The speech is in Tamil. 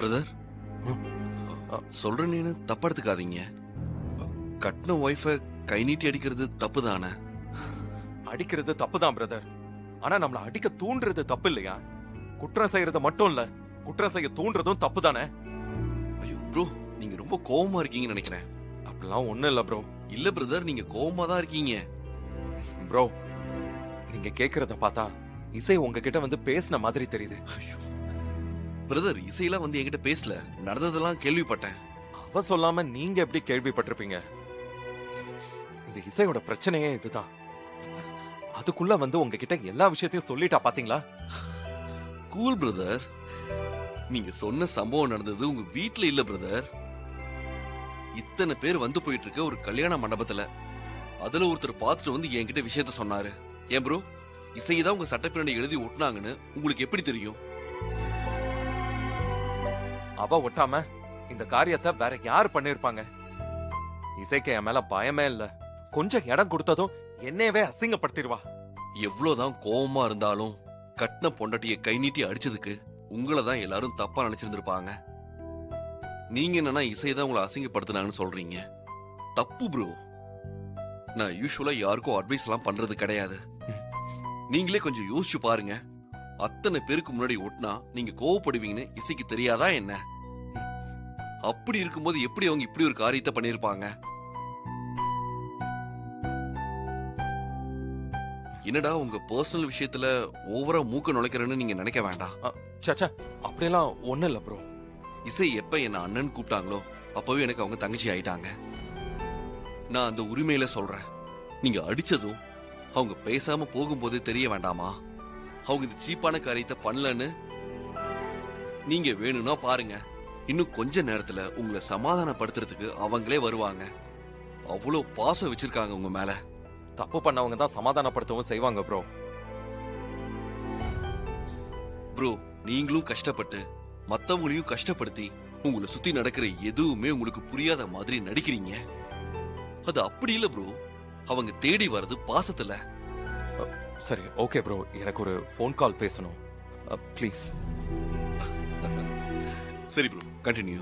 பிரதர், சொல்றேன்னு தப்பா எடுத்துக்காதீங்க. கட்டின ஒய்ஃபை கை நீட்டி அடிக்கிறது தப்பு தானே? அடிக்கிறது தப்புதான் பிரதர். ஆனா நம்மள அடிக்க தூண்டுறது தப்பு இல்லையா? குற்றம் செய்யறது மட்டும் இல்ல, குற்றம் செய்ய தூண்டுறதும் தப்பு தானே? ஐயோ ப்ரோ, நீங்க ரொம்ப கோவமா இருக்கீங்கன்னு நினைக்கிறேன். அப்படிலாம் ஒண்ணும் இல்ல ப்ரோ. இல்ல பிரதர், நீங்க கோவமா தான் இருக்கீங்க. ப்ரோ, நீங்க கேக்குறத பார்த்தா இசை உங்ககிட்ட வந்து பேசின மாதிரி தெரியுது. ஐயோ பிரதர், இசையெல்லாம் வந்து என்கிட்ட பேசல. நடந்ததெல்லாம் கேள்விப்பட்டேன். அவ சொல்லாம நீங்க எப்படி கேள்விப்பட்டிருப்பீங்க? இந்த இசையோட பிரச்சனையே இதுதான். அதுக்குள்ள வந்து உங்ககிட்ட எல்லா விஷயத்தையும் சொல்லிட்டா பாத்தீங்களா? கூல் பிரதர், நீங்க சொன்ன சம்பவம் நடந்தது உங்க வீட்ல இல்ல பிரதர். இத்தனை பேர் வந்து போயிட்டு இருக்க ஒரு கல்யாண மண்டபத்துல. அதுல ஒருத்தர் பார்த்துட்டு வந்து என்கிட்ட விஷயத்த சொன்னாரு. ஏன் ப்ரோ, இசைதான் உங்க சட்டப்பிரண்டை எழுதி ஒட்டினாங்கன்னு உங்களுக்கு எப்படி தெரியும்? அவ ஒட்டாம இந்த காரியத்தை வேற யார் பண்ணிருப்பாங்க? இசைக்கு என் மேல பயமே இல்ல. கொஞ்சம் இடம் கொடுத்ததும் என்னையவே அசிங்கப்படுத்திடுவா. எவ்வளவுதான் கோவமா இருந்தாலும் கட்டின பொண்டாட்டிய கை நீட்டி அடிச்சதுக்கு உங்களை தான் எல்லாரும் தப்பா நினைச்சிருந்திருப்பாங்க. நீங்க என்னன்னா இசைதான் உங்களை அசிங்கப்படுத்தினாங்கன்னு சொல்றீங்க. தப்பு ப்ரோ. நான் யூசுவலா யாருக்கும் அட்வைஸ் எல்லாம் பண்றது கிடையாது. நீங்களே கொஞ்சம் யோசிச்சு பாருங்க. அத்தனை பேருக்கு முன்னாடி ஒட்டினா நீங்க கோவப்படுவீங்கன்னு இசைக்கு தெரியாதா என்ன? அப்படி இருக்கும்போது எப்படி அவங்க இப்படி ஒரு காரியத்தை பண்ணிருப்பாங்க? என்னடா, உங்க பர்சனல் விஷயத்துல ஓவரா மூக்க நுழைக்கிறேன்னு நீங்க நினைக்க வேண்டாம். சச்சா, அப்படியெல்லாம் ஒண்ணு இல்ல ப்ரோ. இசை எப்ப என்ன அண்ணன் கூப்பிட்டாங்களோ அப்பவே எனக்கு அவங்க தங்கச்சி ஆயிட்டாங்க. நான் அந்த உரிமையில சொல்றேன். நீங்க அடிச்சதும் அவங்க பேசாம போகும்போதே தெரிய வேண்டாமா அவங்க இந்த சீப்பான காரியத்தை பண்ணலன்னு? நீங்க வேணும்னா பாருங்க, இன்னும் கொஞ்ச நேரத்துல உங்களை சமாதானப்படுத்துறதுக்கு அவங்களே வருவாங்க. அவ்வளவு பாசம் வச்சிருக்காங்க உங்க மேல. தப்பு பண்ணவங்க தான் சமாதானப்படுத்தவும் செய்வாங்க ப்ரோ. ப்ரோ, நீங்களும் கஷ்டப்பட்டு மத்தவங்களையும் கஷ்டப்படுத்தி உங்களை சுத்தி நடக்கிற எதுவுமே உங்களுக்கு புரியாத மாதிரி நடிக்கிறீங்க. அது அப்படி இல்ல ப்ரோ. அவங்க தேடி வர்றது பாசத்துல. சரி, ஓகே ப்ரோ, எனக்கு ஒரு ஃபோன் கால் பேசணும். ப்ளீஸ். சரி ப்ரோ, கண்டினியூ.